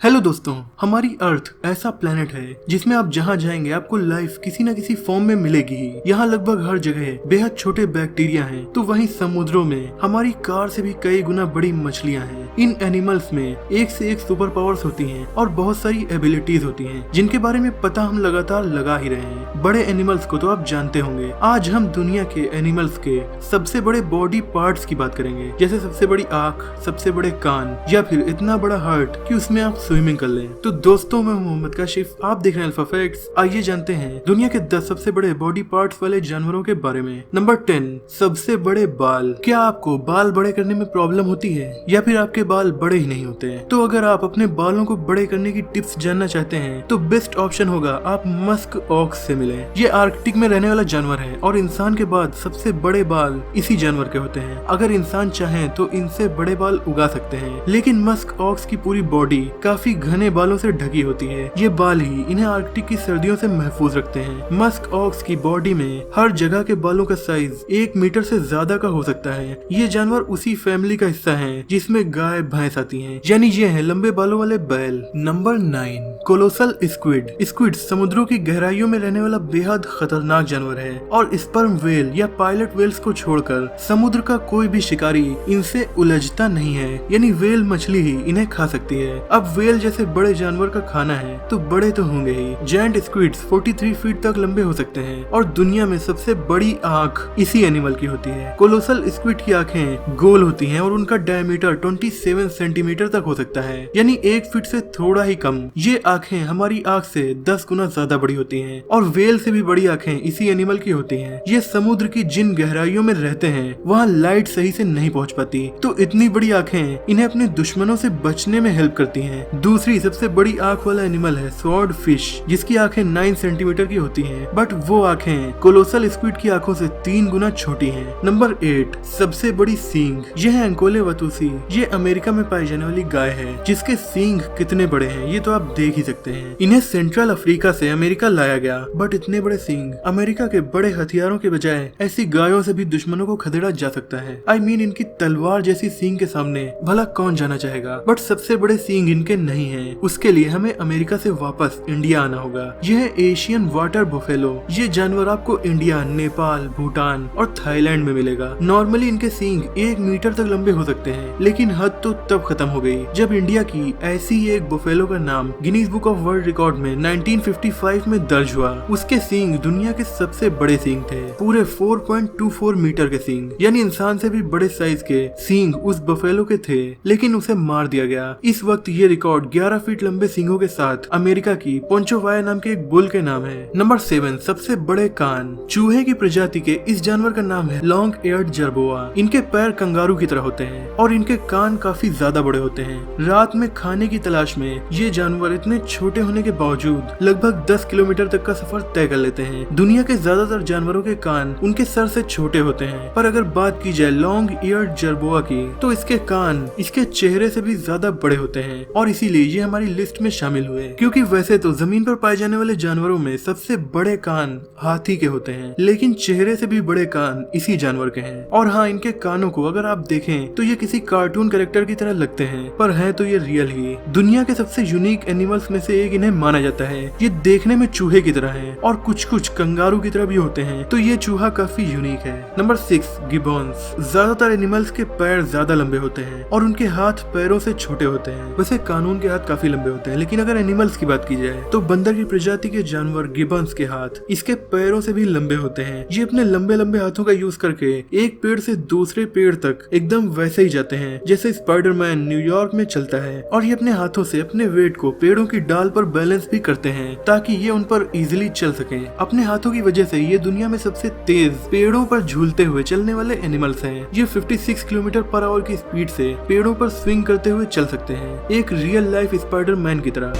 Hello दोस्तों, हमारी अर्थ ऐसा प्लेनेट है जिसमें आप जहाँ जाएंगे आपको लाइफ किसी न किसी फॉर्म में मिलेगी ही। यहाँ लगभग हर जगह बेहद छोटे बैक्टीरिया हैं, तो वहीं समुद्रों में हमारी कार से भी कई गुना बड़ी मछलियाँ हैं। इन एनिमल्स में एक से एक सुपर पावर्स होती हैं और बहुत सारी एबिलिटीज होती हैं जिनके बारे में पता हम लगातार लगा ही रहे हैं। बड़े एनिमल्स को तो आप जानते होंगे। आज हम दुनिया के एनिमल्स के सबसे बड़े बॉडी पार्ट्स की बात करेंगे, जैसे सबसे बड़ी आँख, सबसे बड़े कान या फिर इतना बड़ा हार्ट कि उसमें आप स्विमिंग कर लें। तो दोस्तों, मैं मोहम्मद काशिफ, आप देख रहे हैं अल्फा फैक्ट्स। आइए जानते हैं दुनिया के 10 सबसे बड़े बॉडी पार्ट्स वाले जानवरों के बारे में। नंबर 10, सबसे बड़े बाल। क्या आपको बाल बड़े करने में प्रॉब्लम होती है या फिर आपके बाल बड़े ही नहीं होते हैं? तो अगर आप अपने बालों को बड़े करने की टिप्स जानना चाहते हैं तो बेस्ट ऑप्शन होगा आप मस्क ऑक्स से मिलें। ये आर्कटिक में रहने वाला जानवर है और इंसान के बाद सबसे बड़े बाल इसी जानवर के होते हैं। अगर इंसान चाहे तो इनसे बड़े बाल उगा सकते हैं, लेकिन मस्क ऑक्स की पूरी बॉडी काफी घने बालों से ढकी होती है। ये बाल ही इन्हें आर्कटिक की सर्दियों से महफूज रखते हैं। मस्क ऑक्स की बॉडी में हर जगह के बालों का साइज 1 मीटर से ज्यादा का हो सकता है। ये जानवर उसी फैमिली का हिस्सा है जिसमें गाय भैंस आती हैं, यानी ये हैं लंबे बालों वाले बैल। Number 9, colossal squid. स्क्विड समुद्रों की गहराइयों में रहने वाला बेहद खतरनाक जानवर है और स्पर्म वेल या पायलट वेल्स को छोड़कर समुद्र का कोई भी शिकारी इनसे उलझता नहीं है, यानी वेल मछली ही इन्हें खा सकती है। अब वेल जैसे बड़े जानवर का खाना है तो बड़े तो होंगे ही। जायंट स्क्विड्स 43 फीट तक लंबे हो सकते हैं और दुनिया में सबसे बड़ी आँख इसी एनिमल की होती है। कोलोसल स्क्विड की आँखें गोल होती हैं और उनका डायमीटर 27 सेंटीमीटर तक हो सकता है, यानी 1 फीट से थोड़ा ही कम। ये आँखें हमारी आँख से 10 गुना ज्यादा बड़ी होती हैं और वेल से भी बड़ी आँखें इसी एनिमल की होती हैं। ये समुद्र की जिन गहराइयों में रहते हैं वहाँ लाइट सही से नहीं पहुँच पाती, तो इतनी बड़ी आँखें इन्हें अपने दुश्मनों से बचने में हेल्प करती हैं। दूसरी सबसे बड़ी आँख वाला एनिमल है स्वॉर्ड फिश, जिसकी आँखें 9 सेंटीमीटर की होती हैं, बट वो आँखें कोलोसल स्क्विड की आँखों से 3 गुना छोटी हैं। नंबर 8, सबसे बड़ी सींग। यह है एंकोलेवतुसी। ये अमेरिका में पाई जाने वाली गाय है जिसके सींग कितने बड़े हैं ये तो आप देख ही सकते हैं। इन्हें सेंट्रल अफ्रीका से अमेरिका लाया गया, बट इतने बड़े सींग अमेरिका के बड़े हथियारों के बजाय ऐसी गायों से भी दुश्मनों को खदेड़ा जा सकता है। I mean, इनकी तलवार जैसी सींग के सामने भला कौन जाना चाहेगा। बट सबसे बड़े सींग इनके नहीं है, उसके लिए हमें अमेरिका से वापस इंडिया आना होगा। यह है एशियन वाटर बुफेलो। ये जानवर आपको इंडिया, नेपाल, भूटान और थाईलैंड में मिलेगा। नॉर्मली इनके सींग 1 मीटर तक लंबे हो सकते हैं, लेकिन हद तो तब खत्म हो गई जब इंडिया की ऐसी ही एक बुफेलो का नाम Guinness book of world record में 1955 में दर्ज हुआ। उसके सींग दुनिया के सबसे बड़े सींग थे, पूरे 4.24 मीटर के सींग, यानी इंसान से भी बड़े साइज के सींग उस बफेलो के थे, लेकिन उसे मार दिया गया। इस वक्त ये रिकॉर्ड 11 फीट लंबे सींगों के साथ अमेरिका की पोंचोवाया नाम के एक बुल के नाम है। नंबर 7, सबसे बड़े कान। चूहे की प्रजाति के इस जानवर का नाम है लॉन्ग एयर्ड जर्बोआ। इनके पैर कंगारू की तरह होते हैं और इनके कान काफी ज्यादा बड़े होते हैं। रात में खाने की तलाश में ये जानवर इतने छोटे होने के बावजूद लगभग 10 किलोमीटर तक का सफर तय कर लेते हैं। दुनिया के ज्यादातर जानवरों के कान उनके सर से छोटे होते हैं, पर अगर बात की जाए लॉन्ग ईयर्ड जर्बोआ की तो इसके कान इसके चेहरे से भी ज्यादा बड़े होते हैं और इसीलिए ये हमारी लिस्ट में शामिल हुए। क्योंकि वैसे तो जमीन पर पाए जाने वाले जानवरों में सबसे बड़े कान हाथी के होते हैं, लेकिन चेहरे से भी बड़े कान इसी जानवर के हैं। और हाँ, इनके कानों को अगर आप देखें तो ये किसी कार्टून कैरेक्टर की तरह लगते हैं, पर है तो ये रियल ही। दुनिया के सबसे यूनिक एनिमल्स में से एक इन्हें माना जाता है। ये देखने में चूहे की तरह है और कुछ कुछ कंगारू की तरह भी होते हैं, तो ये चूहा काफी यूनिक है। नंबर 6, गिबॉन्स। ज्यादातर एनिमल्स के पैर ज्यादा लंबे होते हैं और उनके हाथ पैरों से छोटे होते हैं। वैसे कानून के हाथ काफी लंबे होते हैं, लेकिन अगर एनिमल्स की बात की जाए तो बंदर की प्रजाति के जानवर गिबॉन्स के हाथ इसके पैरों से भी लंबे होते हैं। ये अपने लंबे लंबे हाथों का यूज करके एक पेड़ से दूसरे पेड़ तक एकदम वैसे ही जाते हैं जैसे स्पाइडरमैन न्यूयॉर्क में चलता है, और ये अपने हाथों से अपने वेट को पेड़ों की डाल पर बैलेंस भी करते हैं ताकि ये उन पर इजिली चल सके। अपने हाथों की वजह से ये दुनिया में सबसे तेज पेड़ों पर झूलते हुए चलने वाले एनिमल्स हैं। ये 56 किलोमीटर पर आवर की स्पीड से पेड़ों पर स्विंग करते हुए चल सकते हैं, एक रियल लाइफ स्पाइडरमैन की तरह।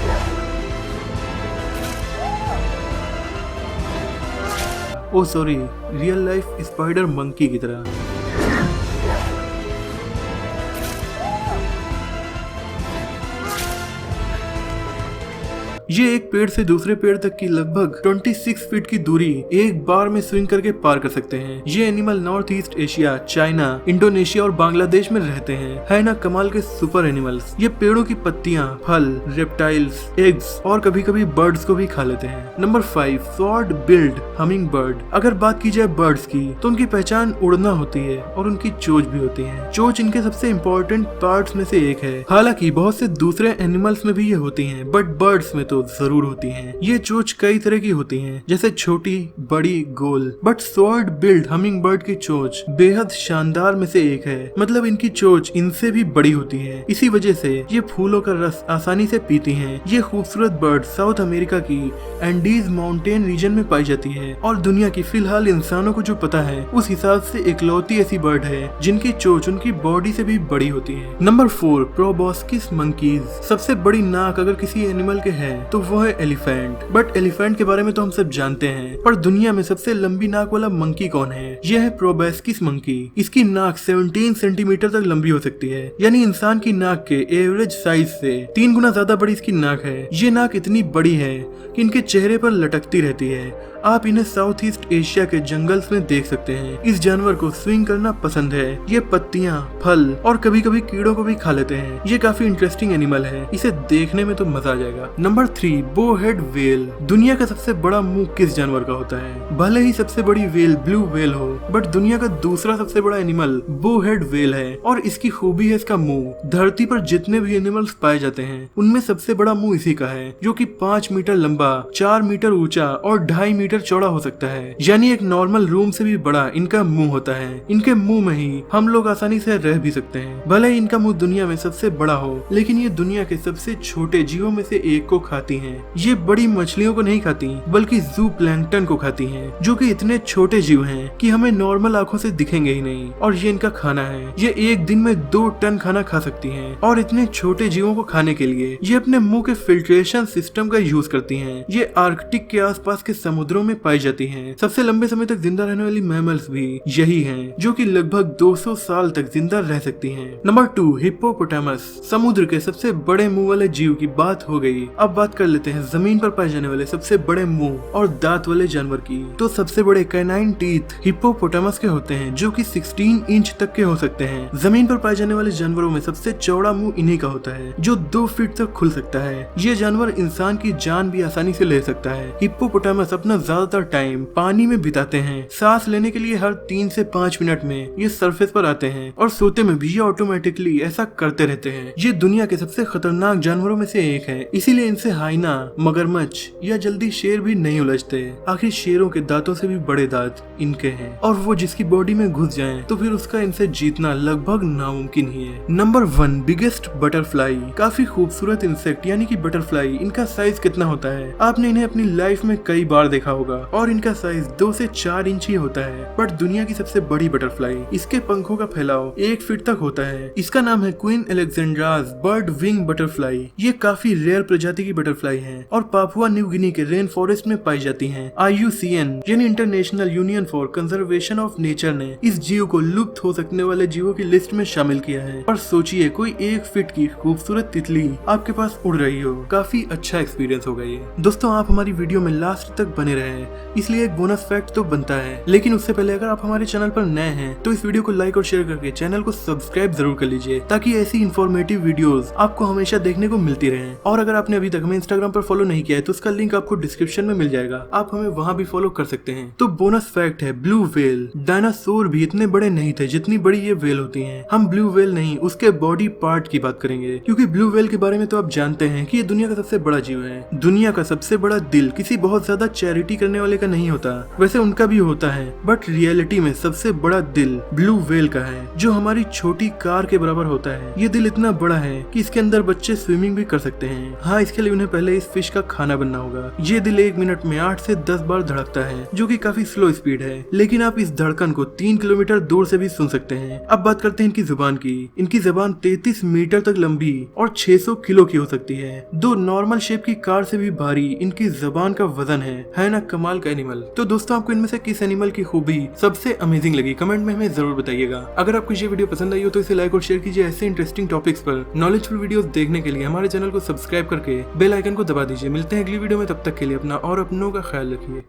Oh sorry, real life spider monkey की तरह। ये एक पेड़ से दूसरे पेड़ तक की लगभग 26 फीट की दूरी एक बार में स्विंग करके पार कर सकते हैं। ये animal north east Asia, China, Indonesia और बांग्लादेश में रहते हैं। है ना कमाल के सुपर एनिमल्स। ये पेड़ों की पत्तियां, फल, रेप्टाइल्स, एग्स और कभी कभी बर्ड्स को भी खा लेते हैं। Number 5, sword billed humming bird. अगर बात की जाए बर्ड्स की तो उनकी पहचान उड़ना होती है और उनकी चोंच भी होती है। चोंच इनके सबसे इम्पोर्टेंट पार्ट्स में से एक है। हालांकि बहुत से दूसरे एनिमल्स में भी ये होती हैं, बट बर्ड्स में तो जरूर होती हैं। ये चोंच कई तरह की होती हैं, जैसे छोटी, बड़ी, गोल। But sword billed hummingbird की चोंच बेहद शानदार में से एक है। मतलब इनकी चोंच इनसे भी बड़ी होती है। इसी वजह से ये फूलों का रस आसानी से पीती हैं। ये खूबसूरत बर्ड साउथ अमेरिका की एंडीज माउंटेन रीजन में पाई जाती है और दुनिया की फिलहाल इंसानों को जो पता है उस हिसाब से इकलौती ऐसी बर्ड है जिनकी चोंच उनकी बॉडी से भी बड़ी होती है। Number 4, proboscis monkeys. सबसे बड़ी नाक अगर किसी एनिमल के है तो वो है एलिफेंट। बट एलिफेंट के बारे में तो हम सब जानते हैं, पर दुनिया में सबसे लंबी नाक वाला मंकी कौन है? यह है प्रोबोस्किस मंकी। इसकी नाक 17 सेंटीमीटर तक लंबी हो सकती है, यानी इंसान की नाक के एवरेज साइज से 3 गुना ज्यादा बड़ी इसकी नाक है। ये नाक इतनी बड़ी है कि इनके चेहरे पर लटकती रहती है। आप इन्हें साउथ ईस्ट एशिया के जंगल्स में देख सकते हैं। इस जानवर को स्विंग करना पसंद है। ये पत्तियां, फल और कभी कभी कीड़ों को भी खा लेते हैं। ये काफी इंटरेस्टिंग एनिमल है, इसे देखने में तो मजा आ जाएगा। Number 3, bowhead well. दुनिया का सबसे बड़ा मुंह किस जानवर का होता है? भले ही सबसे बड़ी वेल ब्लू वेल हो, बट दुनिया का दूसरा सबसे बड़ा एनिमल बोहेड वेल है और इसकी खूबी है इसका मुंह। धरती पर जितने भी एनिमल्स पाए जाते हैं उनमें सबसे बड़ा मुंह इसी का है, जो कि 5 मीटर लंबा, 4 मीटर ऊंचा और 2.5 मीटर चौड़ा हो सकता है। यानी एक नॉर्मल रूम से भी बड़ा इनका मुंह होता है। इनके मुंह में ही हम लोग आसानी से रह भी सकते हैं। भले ही इनका मुंह दुनिया में सबसे बड़ा हो, लेकिन ये दुनिया के सबसे छोटे जीवों में से एक को खाती हैं। ये बड़ी मछलियों को नहीं खाती, बल्कि जू प्लैंकटन को खाती हैं, जो कि इतने छोटे जीव हैं कि हमें नॉर्मल आंखों से दिखेंगे ही नहीं। और ये इनका खाना है। ये एक दिन में 2 टन खाना खा सकती हैं। और इतने छोटे जीवों को खाने के लिए ये अपने मुंह के फिल्ट्रेशन सिस्टम का यूज करती हैं। ये आर्कटिक के आसपास के समुद्रों में पाई जाती हैं। सबसे लंबे समय तक जिंदा रहने वाली मैमल्स भी यही हैं, जो कि लगभग 200 साल तक जिंदा रह सकती हैं। Number 2, hippopotamus. समुद्र के सबसे बड़े मुंह वाले जीव की बात हो गई। अब बात कर लेते हैं जमीन पर पाए जाने वाले सबसे बड़े मुंह और दांत वाले जानवर की। तो सबसे बड़े कैनाइन टीथ हिप्पोपोटामस के होते हैं, जो कि 16 इंच तक के हो सकते हैं। जमीन पर पाए जाने वाले जानवरों में सबसे चौड़ा मुंह इन्हीं का होता है, जो 2 फीट तक खुल सकता है। ये जानवर इंसान की जान भी आसानी से ले सकता है। हिप्पोपोटामस अपना ज्यादातर टाइम पानी में बिताते हैं। सांस लेने के लिए हर 3 से 5 मिनट में ये सरफेस पर आते हैं और सोते में भी ये ऑटोमेटिकली ऐसा करते रहते हैं। ये दुनिया के सबसे खतरनाक जानवरों में से एक है, इसीलिए इनसे हाइना, मगरमच्छ या जल्दी शेर भी नहीं उलझते। आखिर शेरों के दांतों से भी बड़े दांत इनके हैं और वो जिसकी बॉडी में घुस जाएं तो फिर उसका इनसे जीतना लगभग नामुमकिन ही है। Number 1, biggest butterfly. काफी खूबसूरत इंसेक्ट यानी कि बटरफ्लाई। इनका साइज कितना होता है? आपने इन्हें अपनी लाइफ में कई बार देखा होगा और इनका साइज 2 से 4 इंच ही होता है। बट दुनिया की सबसे बड़ी बटरफ्लाई, इसके पंखों का फैलाव 1 फीट तक होता है। इसका नाम है क्वीन अलेक्जेंड्रास बर्ड विंग बटरफ्लाई। ये काफी रेयर प्रजाति की बटरफ्लाई है और पापुआ न्यू गिनी के रेन फॉरेस्ट में पाई जाती है। IUCN यानी international union for conservation of nature ने इस जीव को लुप्त हो सकने वाले जीवों की लिस्ट में शामिल किया है। और सोचिए, कोई 1 फीट की खूबसूरत तितली आपके पास उड़ रही हो। काफी अच्छा एक्सपीरियंस होगा ये। दोस्तों, आप हमारी वीडियो में लास्ट तक बने रहे, इसलिए एक बोनस फैक्ट तो बनता है। लेकिन उससे पहले अगर आप हमारे चैनल पर नए हैं तो इस वीडियो को लाइक और शेयर करके चैनल को सब्सक्राइब जरूर कर लीजिए, ताकि ऐसी इन्फॉर्मेटिव वीडियोस आपको हमेशा देखने को मिलती रहे। और अगर आपने अभी तक हमें इंस्टाग्राम पर फॉलो नहीं किया है तो उसका लिंक आपको डिस्क्रिप्शन में मिल जाएगा, आप हमें वहाँ भी फॉलो कर सकते हैं। तो बोनस फैक्ट है, ब्लू व्हेल। डायनासोर भी इतने बड़े नहीं थे जितनी बड़ी ये व्हेल होती है। हम ब्लू व्हेल नहीं, उसके बॉडी पार्ट की बात करेंगे, क्योंकि ब्लू व्हेल के बारे में तो आप जानते हैं कि ये दुनिया का सबसे बड़ा जीव है। दुनिया का सबसे बड़ा दिल किसी बहुत ज्यादा चैरिटी करने वाले का नहीं होता, वैसे उनका भी होता है, बट रियलिटी में सबसे बड़ा दिल ब्लू व्हेल का है, जो हमारी छोटी कार के बराबर होता है। ये दिल इतना बड़ा है कि इसके अंदर बच्चे स्विमिंग भी कर सकते हैं। हाँ, इसके लिए उन्हें पहले इस फिश का खाना बनना होगा। ये दिल 1 मिनट में 8 से 10 बार धड़कता है, जो कि काफी स्लो स्पीड है, लेकिन आप इस धड़कन को 3 किलोमीटर दूर से भी सुन सकते हैं। अब बात करते हैं इनकी जुबान की। इनकी जुबान 33 मीटर तक लंबी और 600 किलो की हो सकती है। 2 नॉर्मल शेप की कार से भी भारी इनकी जुबान का वजन है ना कमाल का एनिमल। तो दोस्तों आपको इनमें से किस एनिमल की खूबी सबसे अमेजिंग लगी कमेंट में हमें जरूर बताइएगा। अगर आपको ये वीडियो पसंद आई हो तो इसे लाइक और शेयर कीजिए। ऐसे इंटरेस्टिंग टॉपिक्स पर नॉलेजफुल वीडियोस देखने के लिए हमारे चैनल को सब्सक्राइब करके बेल आइकन को दबा दीजिए। मिलते हैं अगली वीडियो में, तब तक के लिए अपना और अपनों का ख्याल रखिए।